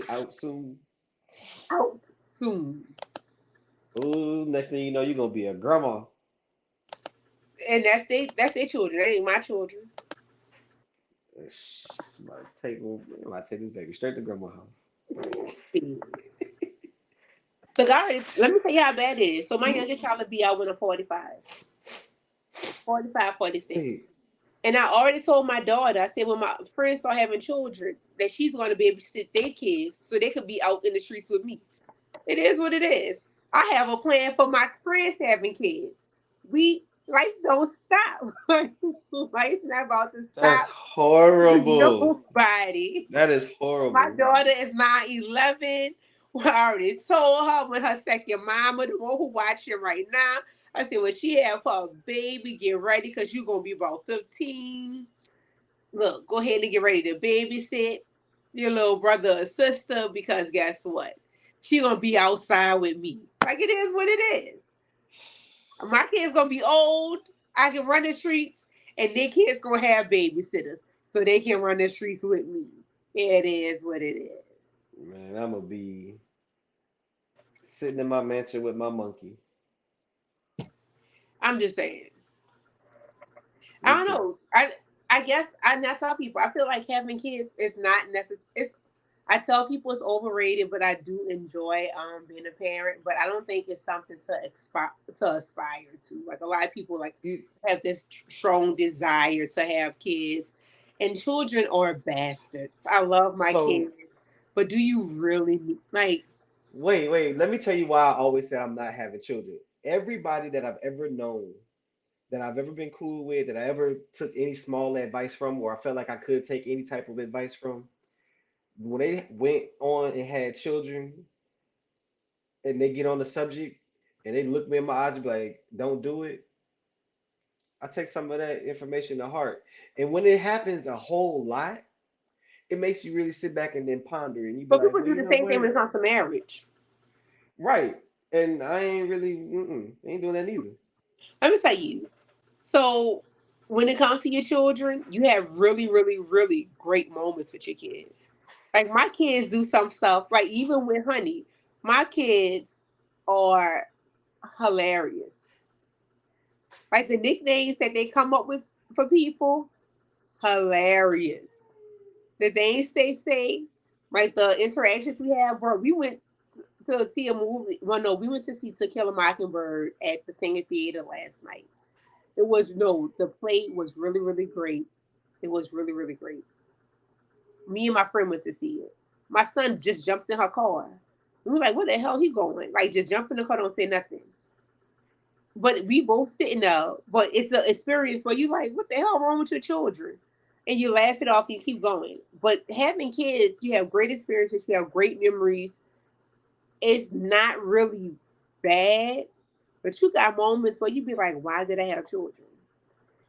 Out soon. Out soon. Ooh, next thing you know, you're gonna be a grandma. And that's their children. That ain't my children. I might take this baby straight to grandma house. Look, let me tell you how bad it is. So my youngest child will be out when I'm 45, 45, 46. Wait, And I already told my daughter, I said when my friends start having children, that she's going to be able to sit their kids so they could be out in the streets with me. It is what it is. I have a plan for my friends having kids. We life don't stop. Life's not about to that's stop for horrible. nobody. That is My horrible. daughter is now 11. I already told her when her second mama, the one who watching right now, I said, when she have her baby, get ready because you're going to be about 15. Look, go ahead and get ready to babysit your little brother or sister because guess what? She going to be outside with me. Like it is what it is. My kids going to be old. I can run the streets and their kids going to have babysitters so they can run the streets with me. It is what it is. Man, I'm gonna be sitting in my mansion with my monkey. I'm just saying. I Me don't too. know. I guess I tell people I feel like having kids is not necessary. It's I tell people it's overrated, but I do enjoy being a parent. But I don't think it's something to aspire to. Like a lot of people like You, have this strong desire to have kids, and children are a bastard. I love my so kids, but do you really like? wait. Let me tell you why I always say I'm not having children. Everybody that I've ever known, that I've ever been cool with, that I ever took any small advice from, or I felt like I could take any type of advice from, when they went on and had children, and they get on the subject, and they look me in my eyes and be like, "Don't do it." I take some of that information to heart, and when it happens a whole lot, it makes you really sit back and then ponder, and you be But like, people "Well, do you the know same thing what? when it comes to marriage. Right." And I ain't really, ain't doing that neither. Let me tell you. So when it comes to your children, you have really, really, really great moments with your kids. Like my kids do some stuff, like even with Honey, my kids are hilarious. Like the nicknames that they come up with for people, hilarious. The things they say, like the interactions we have, bro. We went to see a movie. Well, no, we went to see To Kill a Mockingbird at the Singer Theater last night. It was no, the play was really, really great. It was really, really great. Me and my friend went to see it. My son just jumps in her car. We were like, where the hell he going? Like, just jump in the car, don't say nothing. But we both sitting there. But it's an experience where you like, what the hell wrong with your children? And you laugh it off and you keep going. But having kids, you have great experiences, you have great memories. It's not really bad, but you got moments where you be like, why did I have children?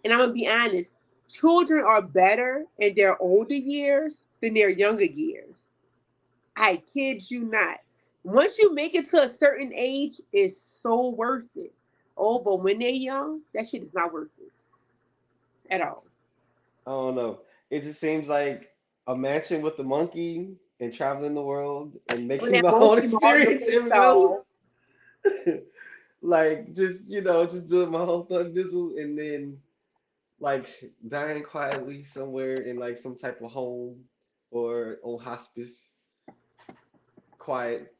And I'm gonna be honest, children are better in their older years than their younger years. I kid you not. Once you make it to a certain age, it's so worth it. Oh, but when they're young, that shit is not worth it at all. I don't know. It just seems like a mansion with a monkey and traveling the world and When making that my own monkey Mario experience face everywhere else. off, Like just just doing my whole thug dizzle and then like dying quietly somewhere in like some type of home or on hospice, quiet.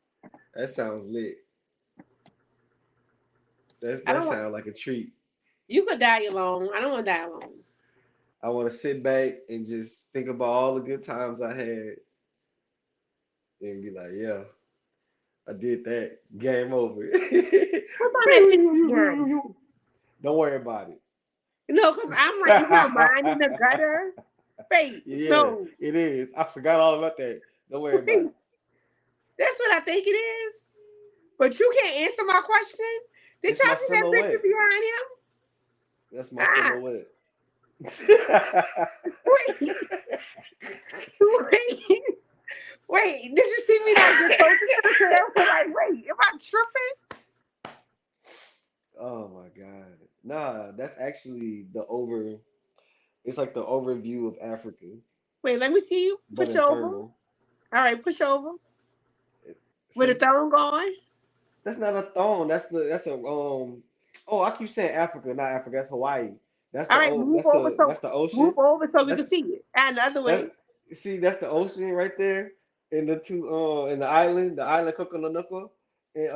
That sounds lit. I That don't want sounds like a treat. you could die alone. I don't want to die alone. I want to sit back and just think about all the good times I had and be like, yeah, I did that. Game over. What's on that picture behind you? Don't worry about it. No, because I'm like, is my mind in the gutter? Wait, Yeah, no. it is. I forgot all about that. Don't worry about it. That's what I think it is. But you can't answer my question. Did It's y'all my see that picture silhouette. behind him? That's my Ah, silhouette. wait, wait, wait. Did you see me like get closer to the camera? Like, wait, am I tripping? Oh my God. Nah, that's actually the over. It's like the overview of Africa, Wait, let me see you. but Push in over. thermal. All right, push over. With the See, thumb going. that's not a thong. That's a Oh, I keep saying Africa, not Africa. That's Hawaii. That's All the right, old. move over That's so the ocean. we That's can see it. And the other way. that. See, that's the ocean right there, and the two in the island Kokononoko, and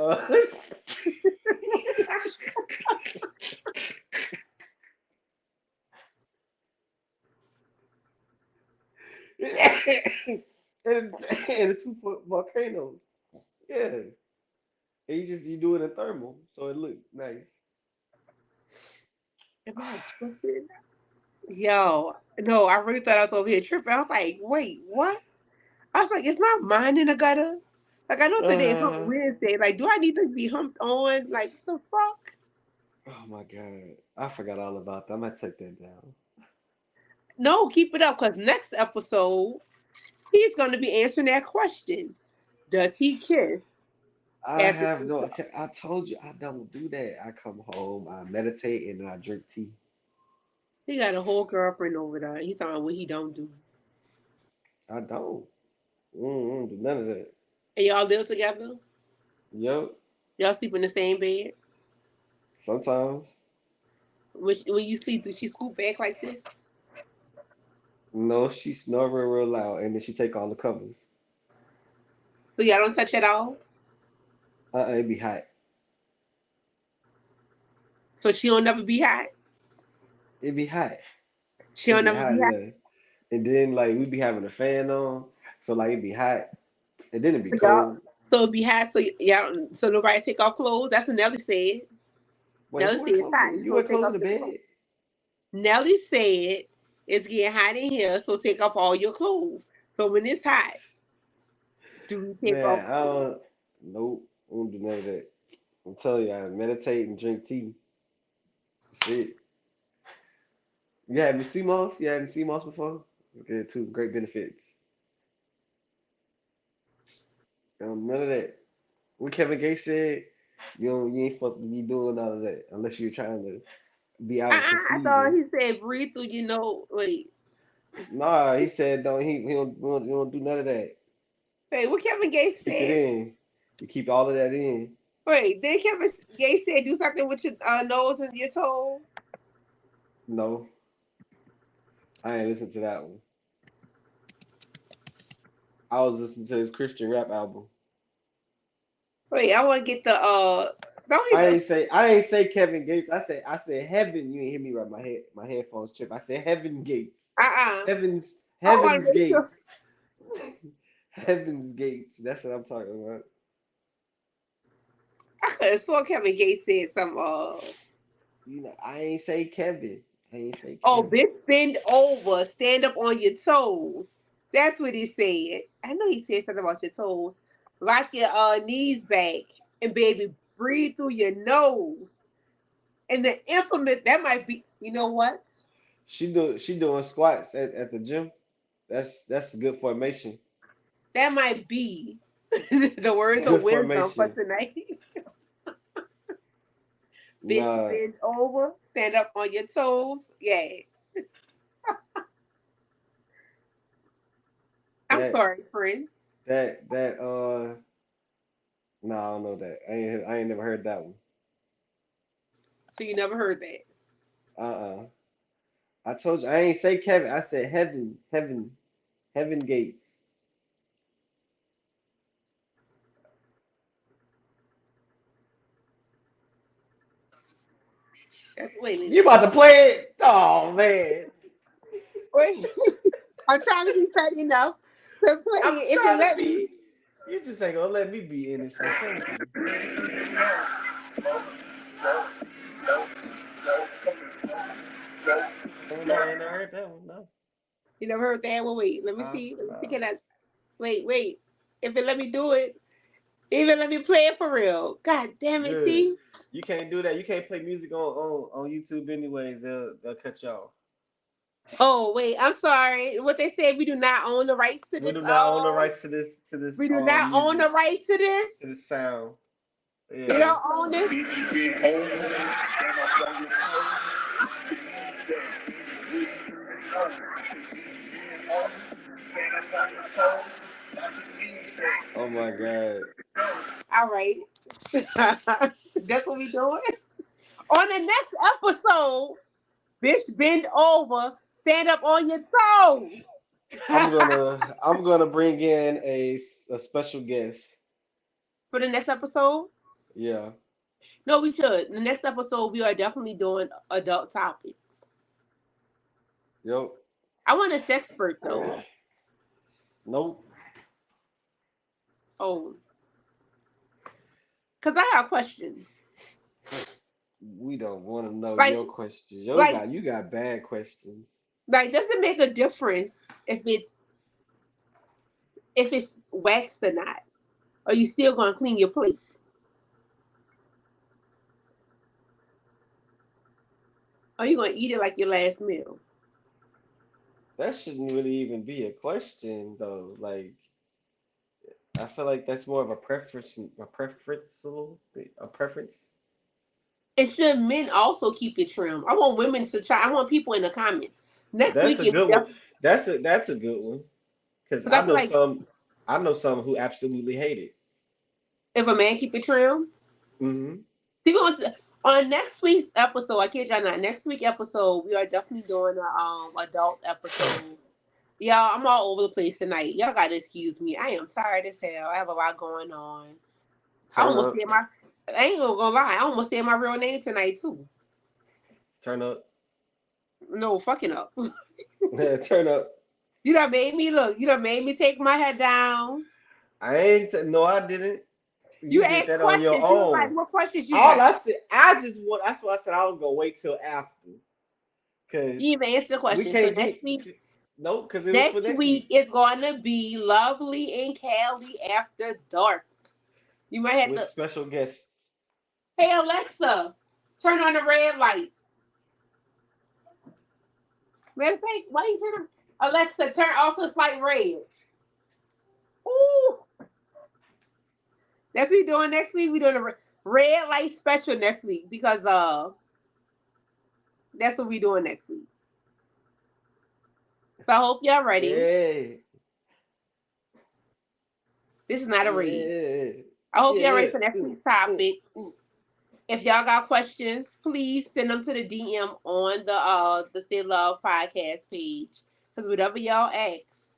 and the two volcanoes. Yeah, and you do it in thermal, so it looks nice. Am I tripping? Yo, no, I really thought I was over here tripping. I was like, wait, what? I was like, is my mind in the gutter? Like, I know today is Hump Uh, Wednesday. Like, do I need to be humped on? Like, what the fuck? oh my God, I forgot all about that. I'm gonna take that down. No, keep it up because next episode, he's going to be answering that question. Does he kiss I after have she no. fucks? I told you I don't do that. I come home, I meditate, and then I drink tea. He got a whole girlfriend over there. He's talking what he don't do. I don't. Do none of that. And y'all live together? Yep. Y'all sleep in the same bed? Sometimes. When you sleep, does she scoot back like this? No, she snoring real loud, and then she take all the covers. So y'all don't touch at all? It be hot. So she don't never be hot? It be hot. She It don't be never hot, be hot? yeah. And then like we be having a fan on, so like it be hot, and then it be So y'all, cold. so it be hot, so y'all, so nobody take off clothes? That's what Nelly said. Wait, Nelly who said ain't it's close hot, to you? so Ain't take close off to the your clothes. bed? Nelly said it's getting hot in here, so take off all your clothes. So when it's hot, do we take off Man, I clothes? don't. Nope, I don't do none of that. I'm telling you, I meditate and drink tea. That's it. You had any sea moss? You had any sea moss before? It's good too. Great benefits. None of that. What Kevin Gates said, you ain't supposed to be doing all of that unless you're trying to be out of I thought season. he said breathe through your nose. Nah, he said don't. He don't do none of that. Wait, what Kevin Gates Keep it said? in. You keep all of that in. Wait, then Kevin Gates said do something with your nose and your toe. No, I ain't listen to that one. I was listening to his Christian rap album. Wait, I want to get the don't he just I ain't say Kevin Gates. I said heaven. You ain't hear me right. My headphones trip. I said heaven gates. uh-uh. Heavens I want heaven's to make gates. sure. Heaven's gates. That's what I'm talking about. I could have sworn Kevin Gates said some You know, I ain't say Kevin. I ain't say oh, Kevin. bitch, bend over, stand up on your toes. That's what he said. I know he said something about your toes. Lock your knees back and baby, breathe through your nose. And the infamous that might be. You know what? She doing squats at the gym. That's good formation. That might be the words of Good wisdom for formation. tonight. Bitch, Nah, bend over, stand up on your toes. Yeah. I'm that sorry, friend. that no, I don't know that. I ain't never heard that one. So you never heard that. Uh-uh. I told you I ain't say Kevin. I said heaven gates. Wait a You minute. about to play it? Oh man. Wait. I'm trying to be petty enough to play I'm it if you trying to let me. be. You just ain't gonna let me be innocent, thank you. I ain't never heard that one. No. You never heard that one? Wait, let me Uh, see. Let me see. no. Can I? Wait. If it let me do it, even let me play it for real. God damn it! Good. See? You can't do that. You can't play music on YouTube anyways. They'll cut you off. Oh wait, I'm sorry. What they said, we do not own the rights to We this. do not own the Oh, rights to this we do not own music the rights to this. to this sound. We Yeah. don't own this. Oh my god. All right. That's what we doing. On the next episode, bitch, bend over, stand up on your toes. I'm gonna bring in a special guest. For the next episode? Yeah. No, we should. The next episode, we are definitely doing adult topics. Yep. I want a sexpert though. Nope. Oh, because I have questions. We don't want to know Like, your questions. like, You got bad questions. does it make a difference if it's waxed or not? Are you still gonna clean your plate? Are you gonna eat it like your last meal? That shouldn't really even be a question though. Like I feel like that's more of a preference. And should men also keep it trim? I want women to try. I want people in the comments next That's week. a If good one. That's a good one. Because because I feel like I know some who absolutely hate it. if a man keep it trim, Hmm. see, on next week's episode, I kid y'all not. Next week episode, we are definitely doing a adult episode. Y'all, I'm all over the place tonight. Y'all gotta excuse me. I am tired as hell. I have a lot going on. I Turn almost up. said my. I ain't gonna lie. I almost said my real name tonight too. Turn up. No, fucking up. Turn up. You done made me look. You done made me take my head down. I ain't. No, I didn't. You You did asked that on your questions. You was like, own. "What questions you All got?" I said, I just want. That's why I said I was gonna wait till after, cause You even answered the we question. So can't get. No, cause it was for next next week week. is gonna be Lovely and Callie after dark. You might have With to. special guests. Hey Alexa, turn on the red light. Matter of fact, why you turn? Alexa, turn off this light red. Ooh, that's what we doing next week. We doing a red light special next week because that's what we doing next week. So I hope y'all ready. Yeah. This is not a read. Yeah. I hope y'all ready Yeah. for next Mm, week's topics. mm. If y'all got questions, please send them to the DM on the Say Love podcast page. Because whatever y'all ask,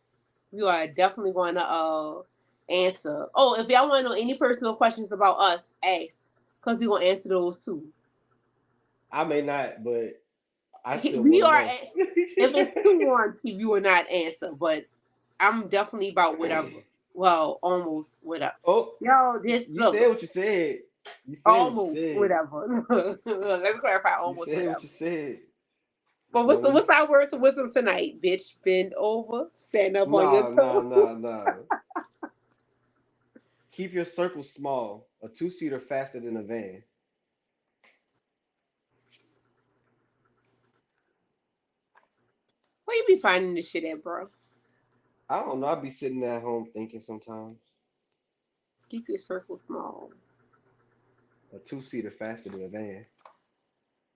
we are definitely going to answer. Oh, if y'all want to know any personal questions about us, ask. Because we're going to answer those too. I may not, but I still We want to are, know. if it's too warm, you will not answer. But I'm definitely about whatever. Well, almost whatever. Oh, Yo, just you said look, what you said. You said what you almost said. whatever. Let me clarify, You almost said whatever. what you said. But No, what's our words of wisdom tonight? Bitch, bend over, stand up on your no, no, toes. no, no. Keep your circle small. A two-seater faster than a van. Where you be finding this shit at, bro? I don't know. I be sitting at home thinking sometimes. Keep your circle small. A two-seater faster than a van.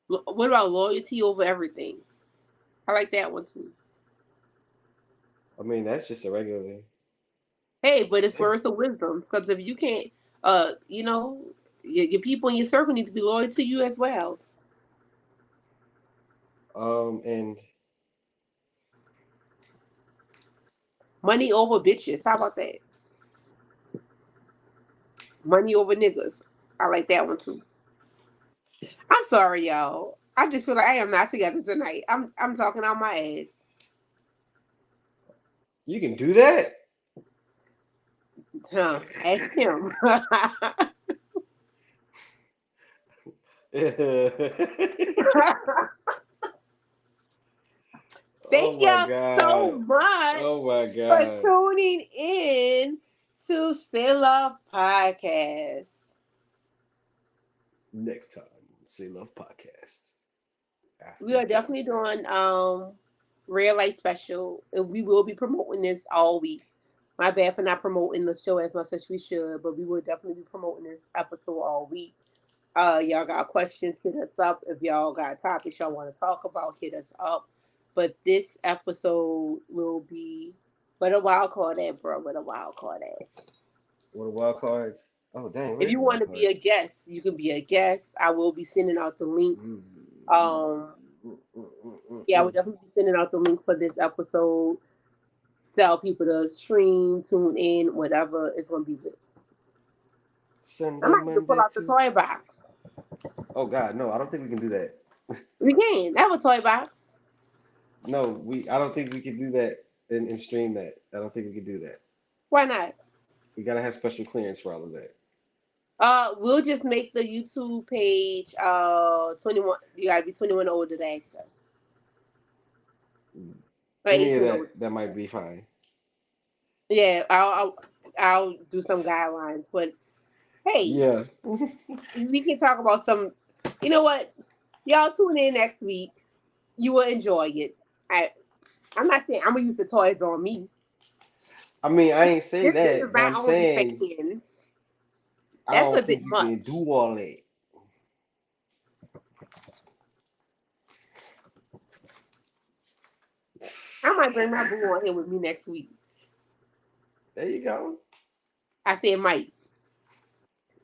What about loyalty over everything? I like that one too. I mean, that's just a regular. Hey, but it's words of wisdom because if you can't, your people in your circle need to be loyal to you as well. And Money over bitches. How about that? Money over niggas. I like that one too. I'm sorry, y'all. I just feel like I am not together tonight. I'm talking out my ass. you can do that. Ask him. Oh Thank my y'all so God. much Oh my for God. tuning in to Say Love Podcast. Next time, Say Love Podcast. We are After definitely dark. doing Rare Light Special, and we will be promoting this all week. My bad for not promoting the show as much as we should, but we will definitely be promoting this episode all week. Y'all got questions, hit us up. If y'all got topics y'all want to talk about, hit us up. But this episode will be what a wild card at, bro. What a wild card at. What are wild cards? Oh dang, If where's you the want wild to be card? a guest, you can be a guest. I will be sending out the link. Mm, Um, mm, mm, mm, mm, yeah, I will mm. definitely be sending out the link for this episode. Tell people to stream, tune in, whatever. It's gonna be lit. I Sunday, might need to pull Monday, out the Tuesday. toy box. Oh God, no, I don't think we can do that. We can. I have a toy box. No, I don't think we can do that and stream that. I don't think we can do that. Why not? We gotta have special clearance for all of that. We'll just make the YouTube page 21. You gotta be 21 or older to access. Or Any of 18 that, older. that might be fine. Yeah, I'll do some guidelines. But hey, Yeah. we can talk about some. You know what? Y'all tune in next week. You will enjoy it. I'm not saying I'm gonna use the toys on me. I mean, I ain't say This is that, but my I'm saying OnlyFans. I That's a don't bit think you much. can do all that. I might bring my boo on here with me next week. There you go. I said might,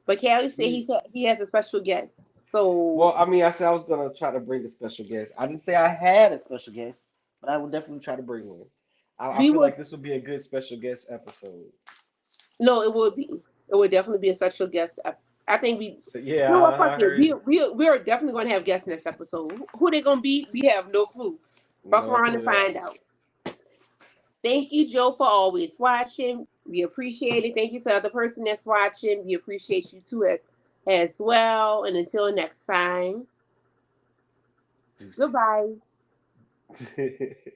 but Callie said he has a special guest. So Well, I mean, I said I was gonna try to bring a special guest. I didn't say I had a special guest, but I would definitely try to bring one. I we feel would like this would be a good special guest episode. no, it would be. It would definitely be a special guest. I think we. So You yeah, know what? Fuck I it. heard you. We are definitely going to have guests next episode. Who they going to be? We have no clue. Fuck No around and clue at find all. out. Thank you, Joe, for always watching. We appreciate it. Thank you to the other person that's watching. We appreciate you too as well. And until next time, goodbye. Deuces.